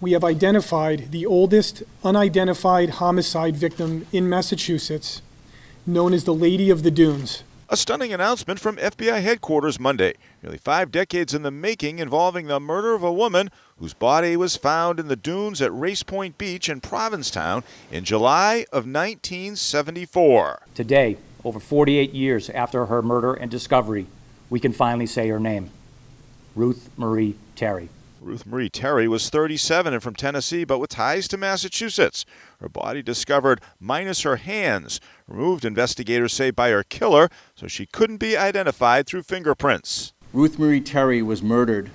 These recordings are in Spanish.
we have identified the oldest unidentified homicide victim in Massachusetts, known as the Lady of the Dunes. A stunning announcement from FBI headquarters Monday, nearly 5 decades in the making, involving the murder of a woman whose body was found in the dunes at Race Point Beach in Provincetown in July of 1974. Today, over 48 years after her murder and discovery, we can finally say her name, Ruth Marie Terry. Ruth Marie Terry was 37 and from Tennessee, but with ties to Massachusetts. Her body discovered minus her hands, removed, investigators say, by her killer, so she couldn't be identified through fingerprints. Ruth Marie Terry was murdered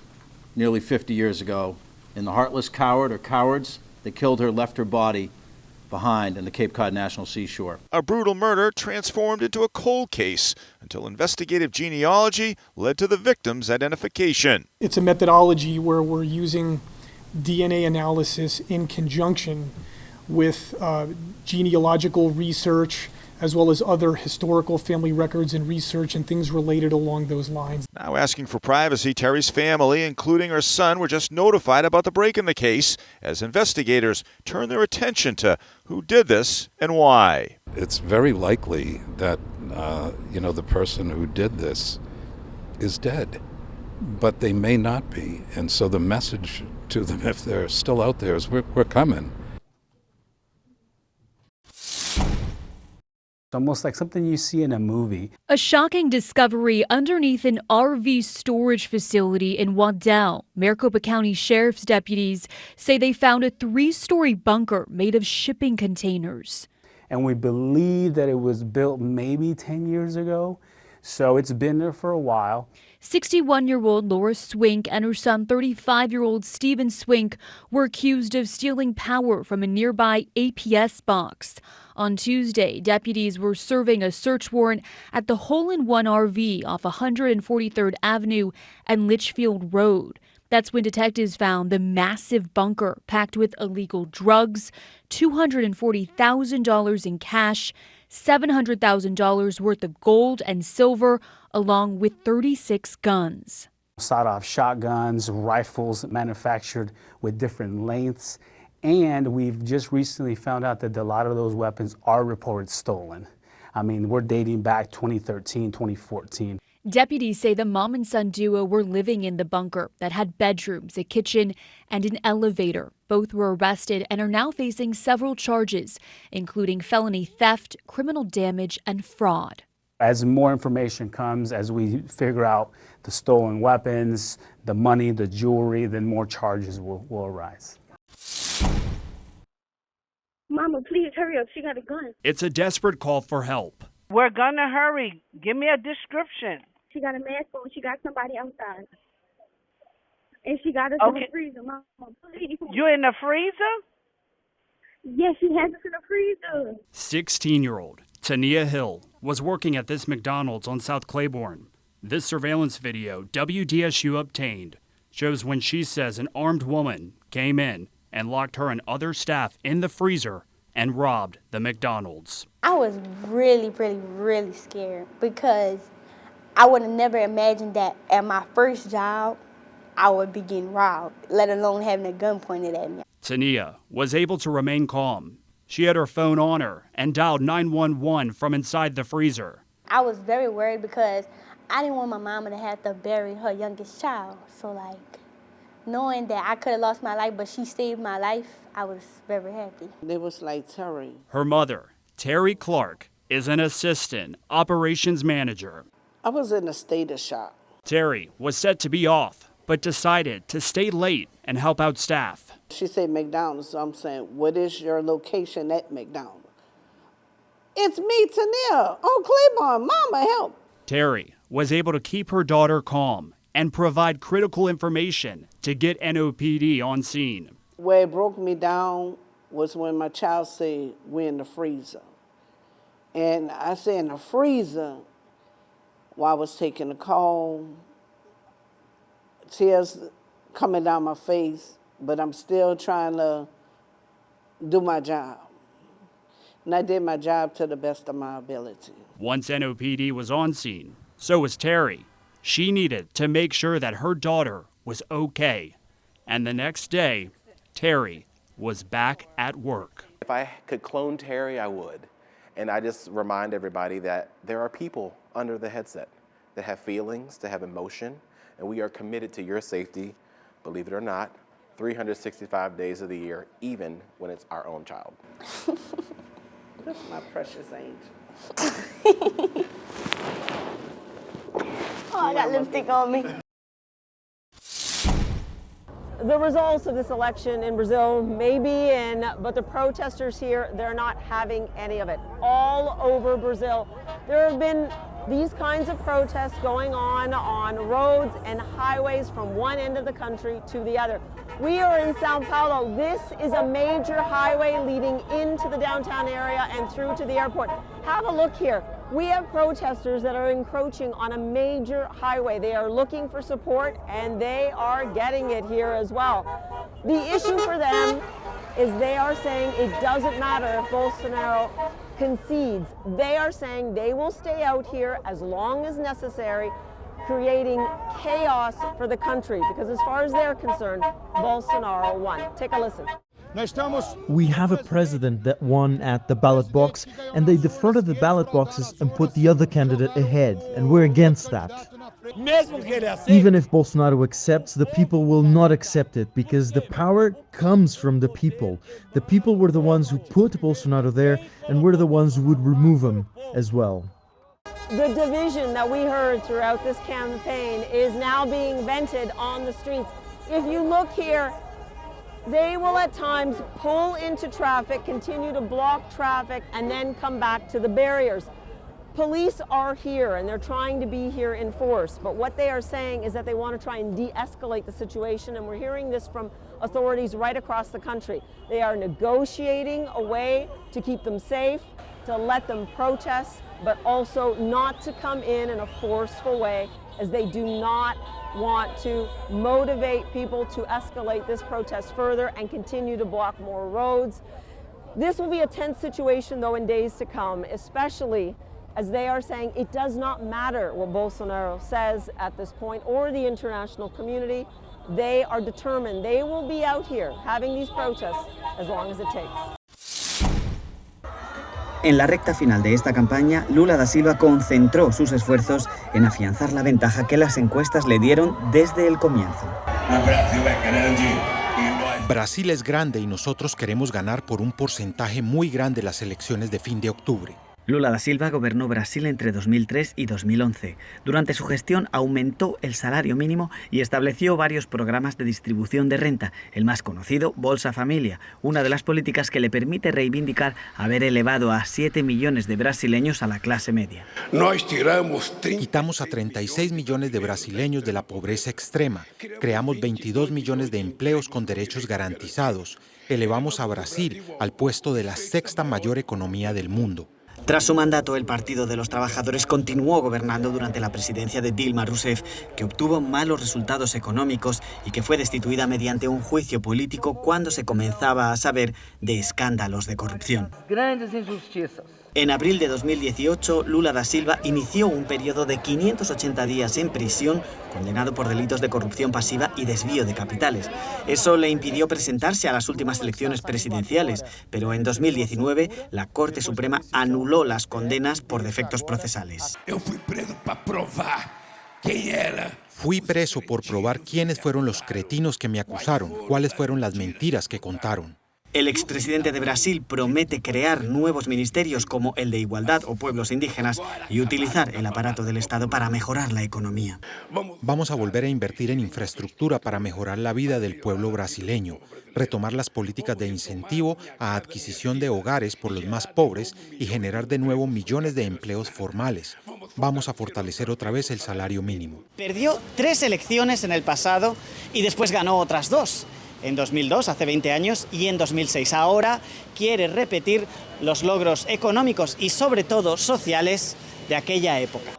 nearly 50 years ago, and the heartless coward or cowards that killed her left her body behind in the Cape Cod National Seashore. A brutal murder transformed into a cold case until investigative genealogy led to the victim's identification. It's a methodology where we're using DNA analysis in conjunction with genealogical research, as well as other historical family records and research and things related along those lines. Now asking for privacy, Terry's family, including her son, were just notified about the break in the case as investigators turn their attention to who did this and why. It's very likely that, the person who did this is dead, but they may not be. And so the message to them, if they're still out there, is we're coming. Almost like something you see in a movie. A shocking discovery underneath an RV storage facility in Waddell. Maricopa County Sheriff's deputies say they found a 3-story bunker made of shipping containers. And we believe that it was built maybe 10 years ago, so it's been there for a while. 61-year-old Laura Swink and her son, 35-year-old Stephen Swink, were accused of stealing power from a nearby APS box. On Tuesday, deputies were serving a search warrant at the Hole-in-One RV off 143rd Avenue and Litchfield Road. That's when detectives found the massive bunker packed with illegal drugs, $240,000 in cash, $700,000 worth of gold and silver, along with 36 guns. Sawed-off shotguns, rifles manufactured with different lengths, and we've just recently found out that a lot of those weapons are reported stolen. I mean, we're dating back 2013, 2014. Deputies say the mom and son duo were living in the bunker that had bedrooms, a kitchen, and an elevator. Both were arrested and are now facing several charges, including felony theft, criminal damage, and fraud. As more information comes, as we figure out the stolen weapons, the money, the jewelry, then more charges will arise. Mama, please hurry up. She got a gun. It's a desperate call for help. We're gonna hurry. Give me a description. She got a mask on. She got somebody outside. And she got us in the freezer. Mama, please. You in the freezer? Yes, she has us in the freezer. 16-year-old Tania Hill was working at this McDonald's on South Claiborne. This surveillance video WDSU obtained shows when she says an armed woman came in and locked her and other staff in the freezer and robbed the McDonald's. I was really, really, really scared because I would have never imagined that at my first job, I would be getting robbed, let alone having a gun pointed at me. Tania was able to remain calm. She had her phone on her and dialed 911 from inside the freezer. I was very worried because I didn't want my mama to have to bury her youngest child. So knowing that I could have lost my life, but she saved my life, I was very happy. It was like Terry. Her mother, Terry Clark, is an assistant operations manager. I was in a state of shock. Terry was set to be off, but decided to stay late and help out staff. She said McDonald's, so I'm saying, what is your location at McDonald's? It's me, Tania, on Claiborne. Mama, help. Terry was able to keep her daughter calm and provide critical information to get NOPD on scene. Where it broke me down was when my child said, we're in the freezer. And I said, in the freezer, while I was taking the call, tears coming down my face, but I'm still trying to do my job. And I did my job to the best of my ability. Once NOPD was on scene, so was Terry. She needed to make sure that her daughter was okay. And the next day, Terry was back at work. If I could clone Terry, I would. And I just remind everybody that there are people under the headset that have feelings, that have emotion, and we are committed to your safety, believe it or not, 365 days of the year, even when it's our own child. That's my precious angel. Oh, I got lipstick on me. The results of this election in Brazil may be in, but the protesters here, they're not having any of it. All over Brazil, there have been these kinds of protests going on roads and highways from one end of the country to the other. We are in Sao Paulo. This is a major highway leading into the downtown area and through to the airport. Have a look here. We have protesters that are encroaching on a major highway. They are looking for support, and they are getting it here as well. The issue for them is they are saying it doesn't matter if Bolsonaro concedes. They are saying they will stay out here as long as necessary, creating chaos for the country, because as far as they're concerned, Bolsonaro won. Take a listen. We have a president that won at the ballot box, and they defrauded the ballot boxes and put the other candidate ahead, and we're against that. Even if Bolsonaro accepts, the people will not accept it, because the power comes from the people. The people were the ones who put Bolsonaro there, and we're the ones who would remove him as well. The division that we heard throughout this campaign is now being vented on the streets. If you look here, they will at times pull into traffic, continue to block traffic, and then come back to the barriers. Police are here, and they're trying to be here in force, but what they are saying is that they want to try and de-escalate the situation, and we're hearing this from authorities right across the country. They are negotiating a way to keep them safe, to let them protest, but also not to come in a forceful way, as they do not want to motivate people to escalate this protest further and continue to block more roads. This will be a tense situation, though, in days to come, especially as they are saying it does not matter what Bolsonaro says at this point, or the international community. They are determined. They will be out here having these protests as long as it takes. En la recta final de esta campaña, Lula da Silva concentró sus esfuerzos en afianzar la ventaja que las encuestas le dieron desde el comienzo. Brasil es grande y nosotros queremos ganar por un porcentaje muy grande las elecciones de fin de octubre. Lula da Silva gobernó Brasil entre 2003 y 2011. Durante su gestión aumentó el salario mínimo y estableció varios programas de distribución de renta, el más conocido, Bolsa Familia, una de las políticas que le permite reivindicar haber elevado a 7 millones de brasileños a la clase media. Quitamos a 36 millones de brasileños de la pobreza extrema, creamos 22 millones de empleos con derechos garantizados, elevamos a Brasil al puesto de la sexta mayor economía del mundo. Tras su mandato, el Partido de los Trabajadores continuó gobernando durante la presidencia de Dilma Rousseff, que obtuvo malos resultados económicos y que fue destituida mediante un juicio político cuando se comenzaba a saber de escándalos de corrupción. Grandes injusticias. En abril de 2018, Lula da Silva inició un periodo de 580 días en prisión, condenado por delitos de corrupción pasiva y desvío de capitales. Eso le impidió presentarse a las últimas elecciones presidenciales, pero en 2019 la Corte Suprema anuló las condenas por defectos procesales. Fui preso por probar quiénes fueron los cretinos que me acusaron, cuáles fueron las mentiras que contaron. El expresidente de Brasil promete crear nuevos ministerios como el de Igualdad o Pueblos Indígenas y utilizar el aparato del Estado para mejorar la economía. Vamos a volver a invertir en infraestructura para mejorar la vida del pueblo brasileño, retomar las políticas de incentivo a adquisición de hogares por los más pobres y generar de nuevo millones de empleos formales. Vamos a fortalecer otra vez el salario mínimo. Perdió 3 elecciones en el pasado y después ganó otras 2. En 2002, hace 20 años, y en 2006. Ahora quiere repetir los logros económicos y sobre todo sociales de aquella época.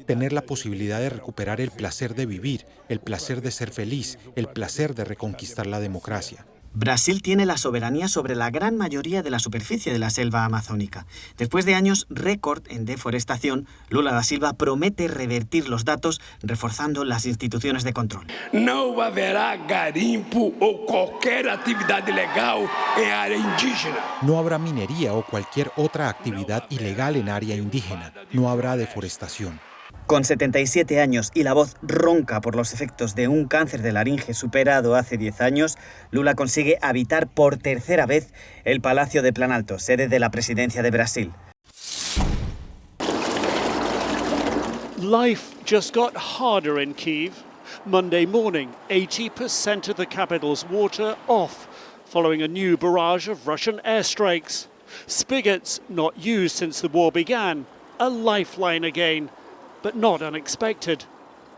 Tener la posibilidad de recuperar el placer de vivir, el placer de ser feliz, el placer de reconquistar la democracia. Brasil tiene la soberanía sobre la gran mayoría de la superficie de la selva amazónica. Después de años récord en deforestación, Lula da Silva promete revertir los datos, reforzando las instituciones de control. No habrá garimpo o cualquier actividad ilegal en área indígena. No habrá minería o cualquier otra actividad ilegal en área indígena. No habrá deforestación. Con 77 años y la voz ronca por los efectos de un cáncer de laringe superado hace 10 años, Lula consigue habitar por tercera vez el Palacio de Planalto, sede de la presidencia de Brasil. Life just got harder in Kyiv. Monday morning, 80% of the capital's water off, following a new barrage of Russian airstrikes. Spigots not used since the war began, a lifeline again. But not unexpected.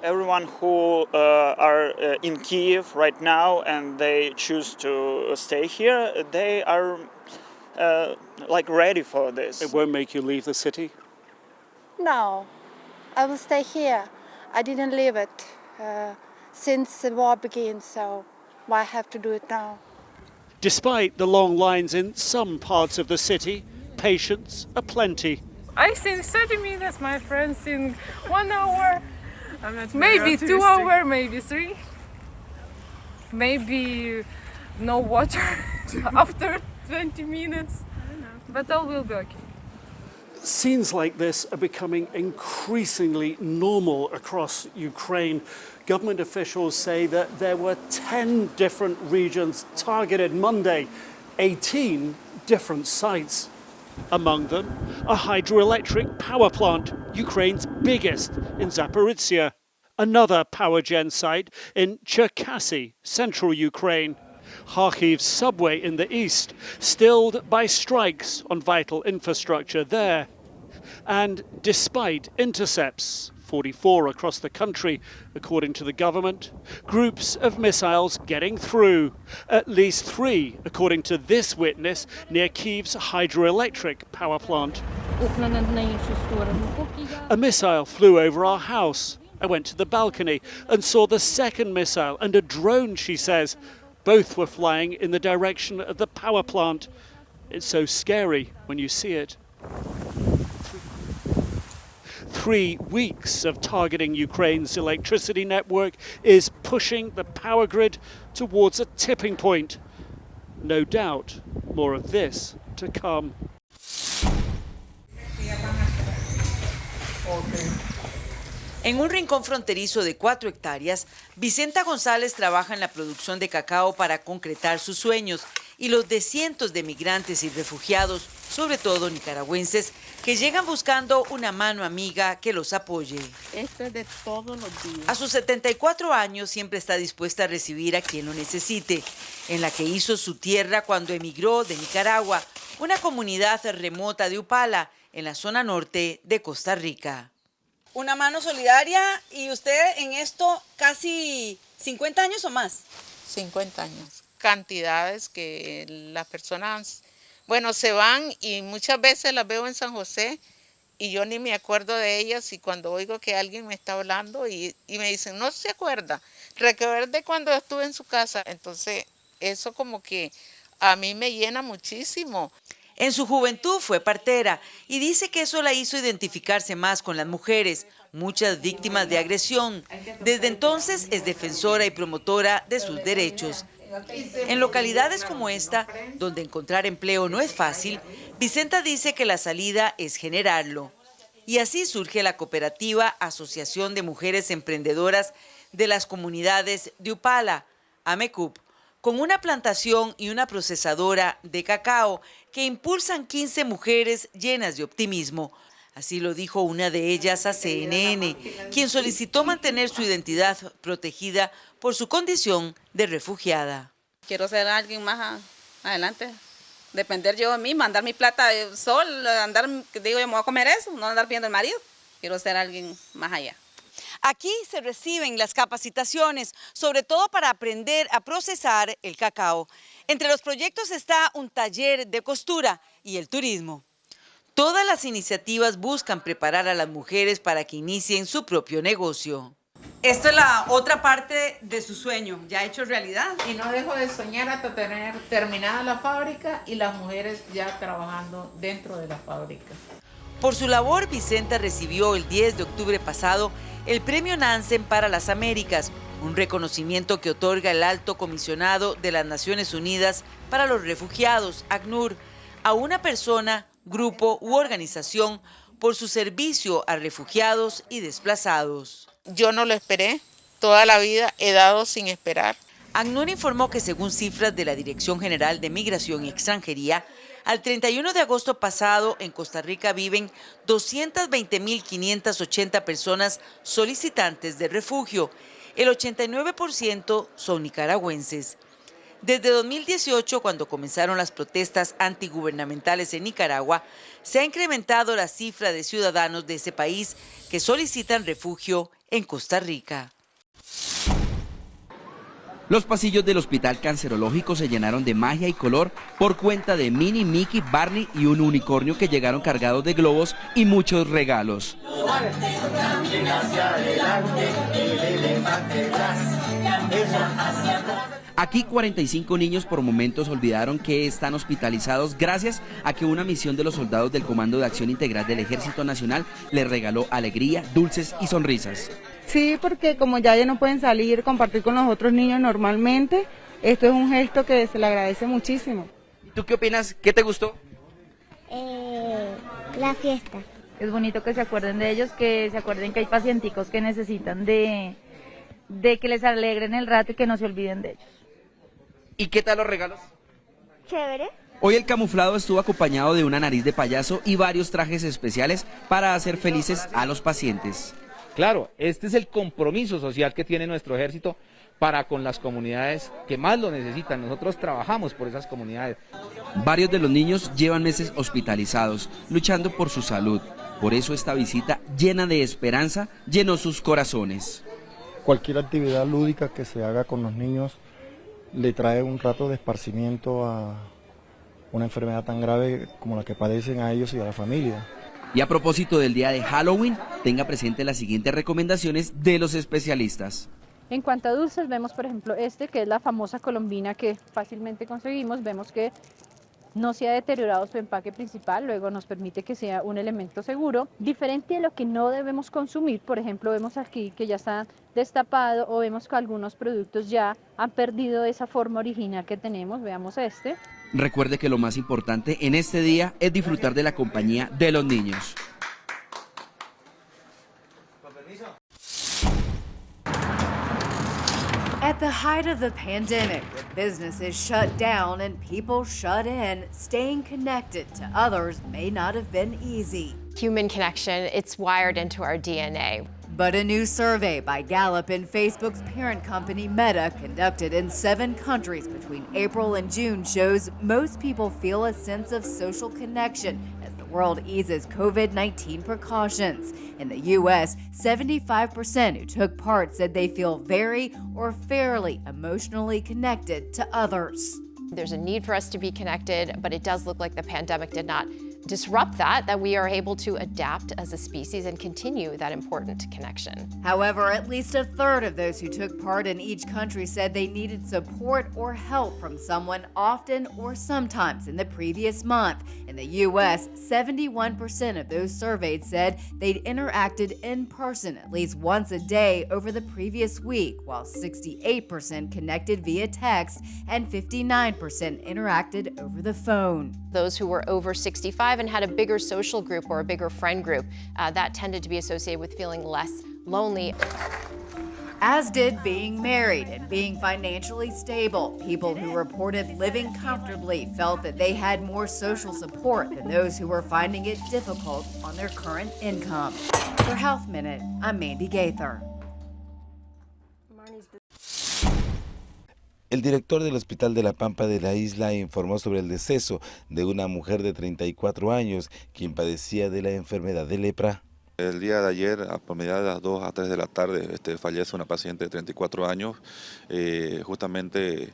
Everyone who are in Kyiv right now and they choose to stay here, they are ready for this. It won't make you leave the city? No, I will stay here. I didn't leave it since the war began, so why have to do it now? Despite the long lines in some parts of the city, patients are plenty. I think 30 minutes, my friends think 1 hour, maybe 2 hours, maybe 3. Maybe no water after 20 minutes, but all will be okay. Scenes like this are becoming increasingly normal across Ukraine. Government officials say that there were 10 different regions targeted Monday, 18 different sites. Among them, a hydroelectric power plant, Ukraine's biggest, in Zaporizhia. Another power gen site in Cherkasy, central Ukraine. Kharkiv's subway in the east, stilled by strikes on vital infrastructure there. And despite intercepts, 44 across the country, according to the government, groups of missiles getting through. At least 3, according to this witness, near Kyiv's hydroelectric power plant. A missile flew over our house. I went to the balcony and saw the second missile and a drone, she says. Both were flying in the direction of the power plant. It's so scary when you see it. 3 weeks of targeting Ukraine's electricity network is pushing the power grid towards a tipping point. No doubt, more of this to come. En un rincón fronterizo de 4 hectáreas, Vicenta González trabaja en la producción de cacao para concretar sus sueños y los de cientos de migrantes y refugiados, sobre todo nicaragüenses, que llegan buscando una mano amiga que los apoye. Esto es de todos los días. A sus 74 años siempre está dispuesta a recibir a quien lo necesite, en la que hizo su tierra cuando emigró de Nicaragua, una comunidad remota de Upala, en la zona norte de Costa Rica. Una mano solidaria, y usted en esto casi 50 años o más. 50 años. Cantidades que las personas, bueno, se van y muchas veces las veo en San José y yo ni me acuerdo de ellas, y cuando oigo que alguien me está hablando y me dicen, no se acuerda, recuerde cuando estuve en su casa. Entonces eso como que a mí me llena muchísimo. En su juventud fue partera y dice que eso la hizo identificarse más con las mujeres, muchas víctimas de agresión. Desde entonces es defensora y promotora de sus derechos. En localidades como esta, donde encontrar empleo no es fácil, Vicenta dice que la salida es generarlo. Y así surge la cooperativa Asociación de Mujeres Emprendedoras de las Comunidades de Upala, AMECUP, con una plantación y una procesadora de cacao que impulsan 15 mujeres llenas de optimismo. Así lo dijo una de ellas a CNN, quien solicitó mantener su identidad protegida por su condición de refugiada. Quiero ser alguien más adelante, depender yo de mí, mandar mi plata de sol, andar, digo, yo me voy a comer eso, no andar viendo el marido. Quiero ser alguien más allá. Aquí se reciben las capacitaciones, sobre todo para aprender a procesar el cacao. Entre los proyectos está un taller de costura y el turismo. Todas las iniciativas buscan preparar a las mujeres para que inicien su propio negocio. Esto es la otra parte de su sueño, ya hecho realidad. Y no dejo de soñar hasta tener terminada la fábrica y las mujeres ya trabajando dentro de la fábrica. Por su labor, Vicenta recibió el 10 de octubre pasado el Premio Nansen para las Américas, un reconocimiento que otorga el Alto Comisionado de las Naciones Unidas para los Refugiados, ACNUR, a una persona, grupo u organización por su servicio a refugiados y desplazados. Yo no lo esperé, toda la vida he dado sin esperar. ACNUR informó que según cifras de la Dirección General de Migración y Extranjería, al 31 de agosto pasado en Costa Rica viven 220.580 personas solicitantes de refugio. El 89% son nicaragüenses. Desde 2018, cuando comenzaron las protestas antigubernamentales en Nicaragua, se ha incrementado la cifra de ciudadanos de ese país que solicitan refugio en Costa Rica. Los pasillos del hospital cancerológico se llenaron de magia y color por cuenta de Minnie, Mickey, Barney y un unicornio que llegaron cargados de globos y muchos regalos. Aquí 45 niños por momentos olvidaron que están hospitalizados gracias a que una misión de los soldados del Comando de Acción Integral del Ejército Nacional les regaló alegría, dulces y sonrisas. Sí, porque como ya no pueden salir, compartir con los otros niños normalmente, esto es un gesto que se le agradece muchísimo. ¿Tú qué opinas? ¿Qué te gustó? La fiesta. Es bonito que se acuerden de ellos, que se acuerden que hay pacienticos que necesitan de que les alegren el rato y que no se olviden de ellos. ¿Y qué tal los regalos? Chévere. Hoy el camuflado estuvo acompañado de una nariz de payaso y varios trajes especiales para hacer felices a los pacientes. Claro, este es el compromiso social que tiene nuestro ejército para con las comunidades que más lo necesitan. Nosotros trabajamos por esas comunidades. Varios de los niños llevan meses hospitalizados, luchando por su salud. Por eso esta visita llena de esperanza llenó sus corazones. Cualquier actividad lúdica que se haga con los niños le trae un rato de esparcimiento a una enfermedad tan grave como la que padecen a ellos y a la familia. Y a propósito del día de Halloween, tenga presente las siguientes recomendaciones de los especialistas. En cuanto a dulces, vemos por ejemplo que es la famosa colombina que fácilmente conseguimos, vemos que no se ha deteriorado su empaque principal, luego nos permite que sea un elemento seguro, diferente de lo que no debemos consumir. Por ejemplo, vemos aquí que ya está destapado o vemos que algunos productos ya han perdido esa forma original que tenemos, veamos este. Recuerde que lo más importante en este día es disfrutar de la compañía de los niños. At the height of the pandemic, with businesses shut down and people shut in, staying connected to others may not have been easy. Human connection, it's wired into our DNA. But a new survey by Gallup and Facebook's parent company Meta, conducted in 7 countries between April and June, shows most people feel a sense of social connection as the world eases COVID-19 precautions. In the U.S., 75% who took part said they feel very or fairly emotionally connected to others. There's a need for us to be connected, but it does look like the pandemic did not disrupt that we are able to adapt as a species and continue that important connection. However, at least a third of those who took part in each country said they needed support or help from someone often or sometimes in the previous month. In the U.S., 71% of those surveyed said they'd interacted in person at least once a day over the previous week, while 68% connected via text and 59% interacted over the phone. Those who were over 65 and had a bigger social group or a bigger friend group, that tended to be associated with feeling less lonely. As did being married and being financially stable. People who reported living comfortably felt that they had more social support than those who were finding it difficult on their current income. For Health Minute, I'm Mandy Gaither. El director del Hospital de la Pampa de la isla informó sobre el deceso de una mujer de 34 años, quien padecía de la enfermedad de lepra. El día de ayer, a mediados de las 2 a 3 de la tarde, fallece una paciente de 34 años, justamente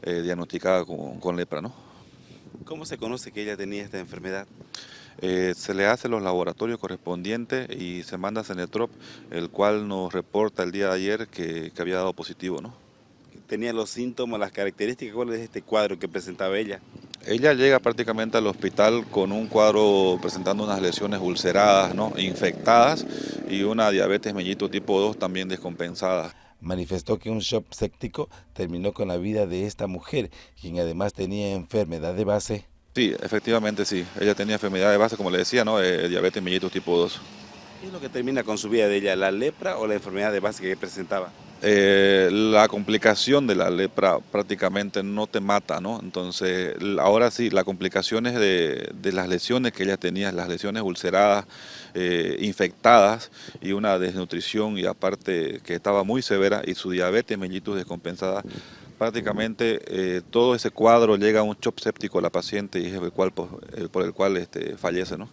diagnosticada con lepra, ¿no? ¿Cómo se conoce que ella tenía esta enfermedad? Se le hace los laboratorios correspondientes y se manda a Cenetrop, el cual nos reporta el día de ayer que había dado positivo, ¿no? ¿Tenía los síntomas, las características? ¿Cuál es este cuadro que presentaba ella? Ella llega prácticamente al hospital con un cuadro presentando unas lesiones ulceradas, ¿no? Infectadas, y una diabetes mellitus tipo 2 también descompensada. Manifestó que un shock séptico terminó con la vida de esta mujer, quien además tenía enfermedad de base. Sí, efectivamente sí. Ella tenía enfermedad de base, como le decía, ¿no? Diabetes mellitus tipo 2. ¿Qué es lo que termina con su vida de ella, la lepra o la enfermedad de base que presentaba? La complicación de la lepra prácticamente no te mata, ¿no? Entonces, ahora sí, las complicaciones de las lesiones que ella tenía, las lesiones ulceradas, infectadas, y una desnutrición, y aparte que estaba muy severa, y su diabetes mellitus descompensada, prácticamente todo ese cuadro llega a un shock séptico a la paciente, y es por el cual fallece, ¿no?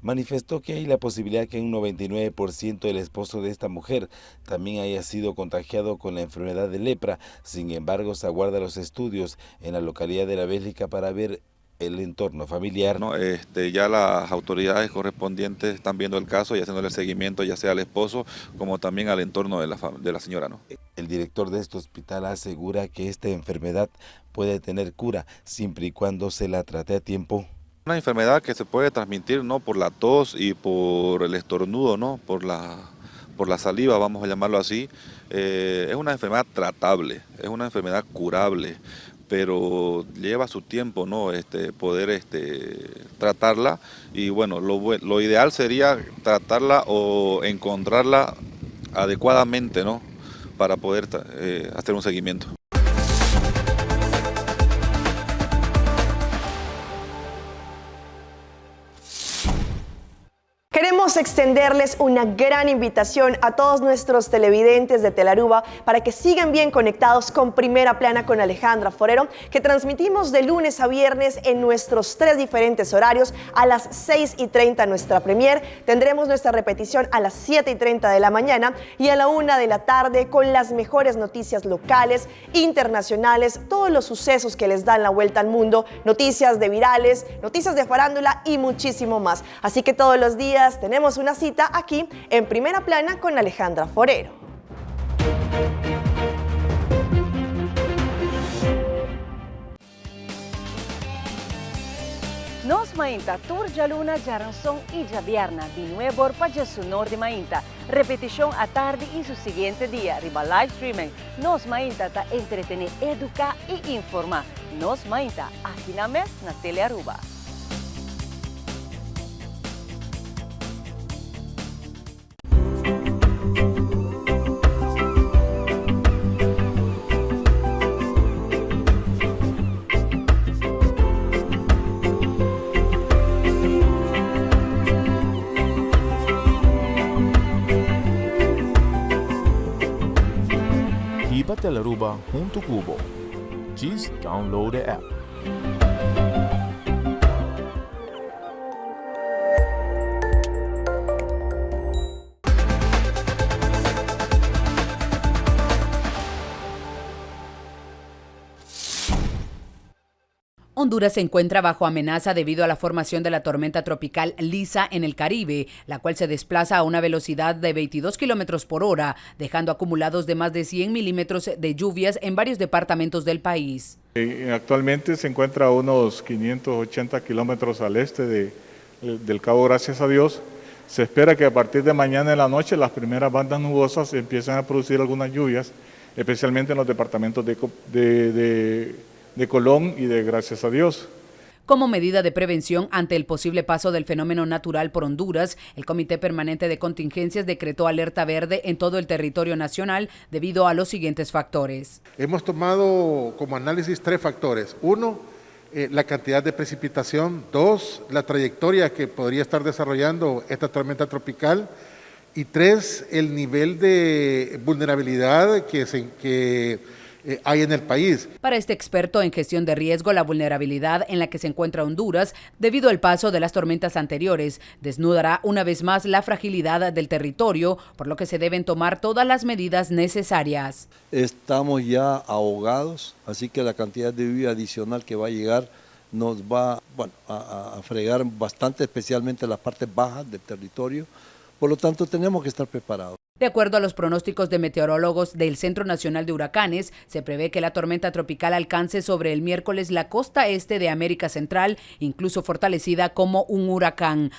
Manifestó que hay la posibilidad que un 99% del esposo de esta mujer también haya sido contagiado con la enfermedad de lepra. Sin embargo, se aguarda los estudios en la localidad de La Bélica para ver el entorno familiar. No, ya las autoridades correspondientes están viendo el caso y haciéndole seguimiento ya sea al esposo como también al entorno de la señora, ¿no? El director de este hospital asegura que esta enfermedad puede tener cura siempre y cuando se la trate a tiempo. Una enfermedad que se puede transmitir, ¿no?, por la tos y por el estornudo, ¿no?, por la saliva, vamos a llamarlo así. Es una enfermedad tratable, es una enfermedad curable, pero lleva su tiempo, ¿no?, poder tratarla, y bueno, lo ideal sería tratarla o encontrarla adecuadamente, ¿no?, para poder hacer un seguimiento. Queremos extenderles una gran invitación a todos nuestros televidentes de Telaruba para que sigan bien conectados con Primera Plana con Alejandra Forero, que transmitimos de lunes a viernes en nuestros 3 diferentes horarios. A las 6:30 nuestra premier, tendremos nuestra repetición a las 7:30 de la mañana y a la 1 de la tarde con las mejores noticias locales, internacionales, todos los sucesos que les dan la vuelta al mundo, noticias de virales, noticias de farándula y muchísimo más. Así que todos los días tenemos una cita aquí en Primera Plana con Alejandra Forero. Nos mainta Turja Luna, Jaranzón y Javierna, de nuevo para su norte mainta. Repetición a tarde y su siguiente día, riba live streaming. Nos mainta ta entretener, educar y informar. Nos mainta aquí na mes na Tele Aruba. Telaruba junto Cubo. Just download the app. Honduras se encuentra bajo amenaza debido a la formación de la tormenta tropical Lisa en el Caribe, la cual se desplaza a una velocidad de 22 kilómetros por hora, dejando acumulados de más de 100 milímetros de lluvias en varios departamentos del país. Actualmente se encuentra a unos 580 kilómetros al este del Cabo, gracias a Dios. Se espera que a partir de mañana en la noche las primeras bandas nubosas empiecen a producir algunas lluvias, especialmente en los departamentos de Colón y de Gracias a Dios. Como medida de prevención ante el posible paso del fenómeno natural por Honduras, el Comité Permanente de Contingencias decretó alerta verde en todo el territorio nacional debido a los siguientes factores. Hemos tomado como análisis 3 factores. 1, la cantidad de precipitación. 2, la trayectoria que podría estar desarrollando esta tormenta tropical. Y 3, el nivel de vulnerabilidad que hay en el país. Para este experto en gestión de riesgo, la vulnerabilidad en la que se encuentra Honduras, debido al paso de las tormentas anteriores, desnudará una vez más la fragilidad del territorio, por lo que se deben tomar todas las medidas necesarias. Estamos ya ahogados, así que la cantidad de lluvia adicional que va a llegar nos va a fregar bastante, especialmente las partes bajas del territorio. Por lo tanto, tenemos que estar preparados. De acuerdo a los pronósticos de meteorólogos del Centro Nacional de Huracanes, se prevé que la tormenta tropical alcance sobre el miércoles la costa este de América Central, incluso fortalecida como un huracán.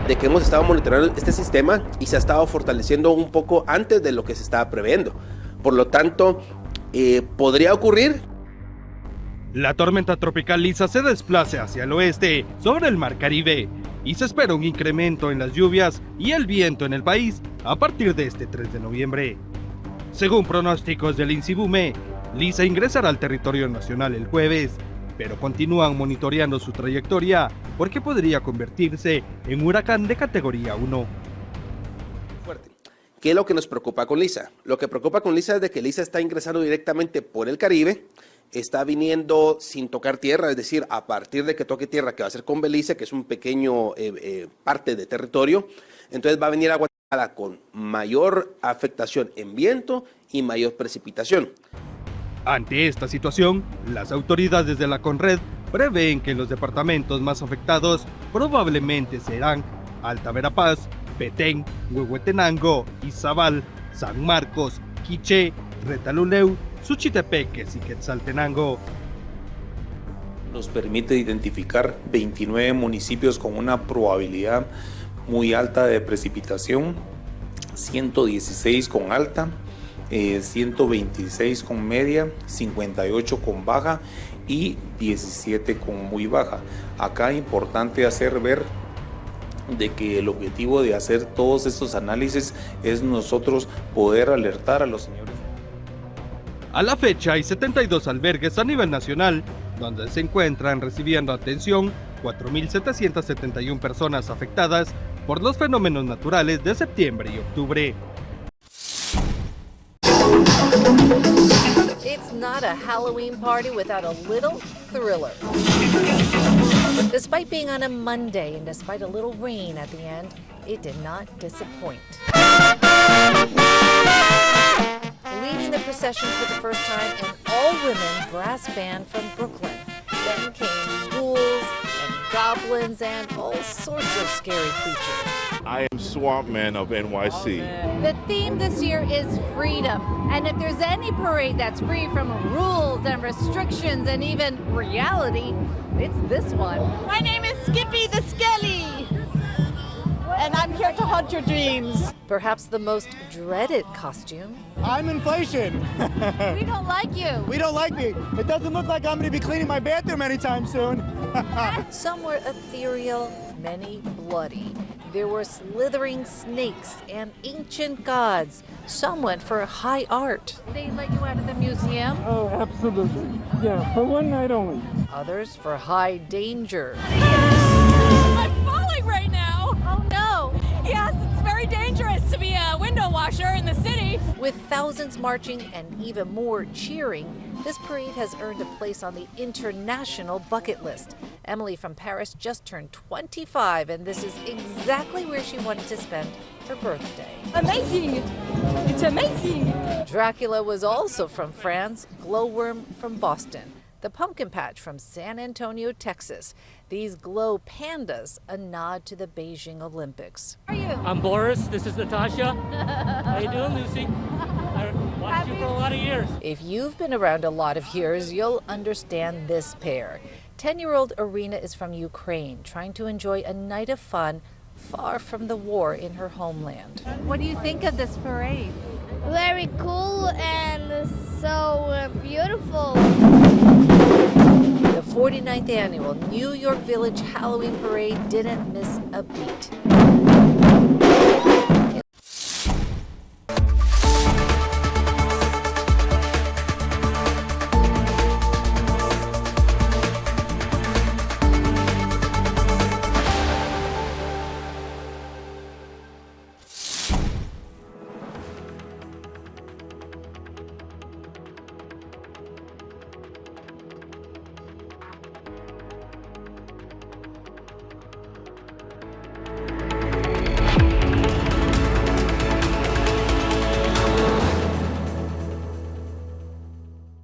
De que hemos estado monitoreando este sistema y se ha estado fortaleciendo un poco antes de lo que se estaba previendo. Por lo tanto, podría ocurrir. La tormenta tropical Lisa se desplace hacia el oeste, sobre el Mar Caribe, y se espera un incremento en las lluvias y el viento en el país a partir de este 3 de noviembre. Según pronósticos del INSIBUME, Lisa ingresará al territorio nacional el jueves, pero continúan monitoreando su trayectoria porque podría convertirse en un huracán de categoría 1. ¿Qué es lo que nos preocupa con Lisa? Lo que preocupa con Lisa es de que Lisa está ingresando directamente por el Caribe, está viniendo sin tocar tierra, es decir, a partir de que toque tierra, que va a ser con Belice, que es un pequeño parte de territorio, entonces va a venir a Guatemala con mayor afectación en viento y mayor precipitación. Ante esta situación, las autoridades de la CONRED prevén que los departamentos más afectados probablemente serán Alta Verapaz, Petén, Huehuetenango, Izabal, San Marcos, Quiché, Retaluleu, Suchitepeques y Quetzaltenango. Nos permite identificar 29 municipios con una probabilidad muy alta de precipitación, 116 con alta, 126 con media, 58 con baja y 17 con muy baja. Acá es importante hacer ver de que el objetivo de hacer todos estos análisis es nosotros poder alertar a los señores. A la fecha hay 72 albergues a nivel nacional, donde se encuentran recibiendo atención 4.771 personas afectadas por los fenómenos naturales de septiembre y octubre. It's not a Halloween party without a little thriller. Despite being on a Monday and despite a little rain at the end, it did not disappoint. Leading the procession for the first time, an all-women brass band from Brooklyn. Then came ghouls and goblins and all sorts of scary creatures. I am Swamp Man of NYC. The theme this year is freedom. And if there's any parade that's free from rules and restrictions and even reality, it's this one. My name is Skippy the Skelly. And I'm here to haunt your dreams. Perhaps the most dreaded costume. I'm inflation. We don't like you. We don't like me. It doesn't look like I'm going to be cleaning my bathroom anytime soon. Some were ethereal, many bloody. There were slithering snakes and ancient gods. Some went for high art. They let you out of the museum? Oh, absolutely. Yeah, for one night only. Others for high danger. I'm falling right now. Oh no. Yes, it's very dangerous to be a window washer in the city. With thousands marching and even more cheering, this parade has earned a place on the international bucket list. Emily from Paris just turned 25, and this is exactly where she wanted to spend her birthday. Amazing! It's amazing! Dracula was also from France, Glowworm from Boston, the Pumpkin Patch from San Antonio, Texas. These glow pandas, a nod to the Beijing Olympics. How are you? I'm Boris, this is Natasha. How you doing, Lucy? I watched you for a lot of years. If you've been around a lot of years, you'll understand this pair. 10-year-old Irina is from Ukraine, trying to enjoy a night of fun far from the war in her homeland. What do you think of this parade? Very cool and so beautiful. The 49th annual New York Village Halloween Parade didn't miss a beat.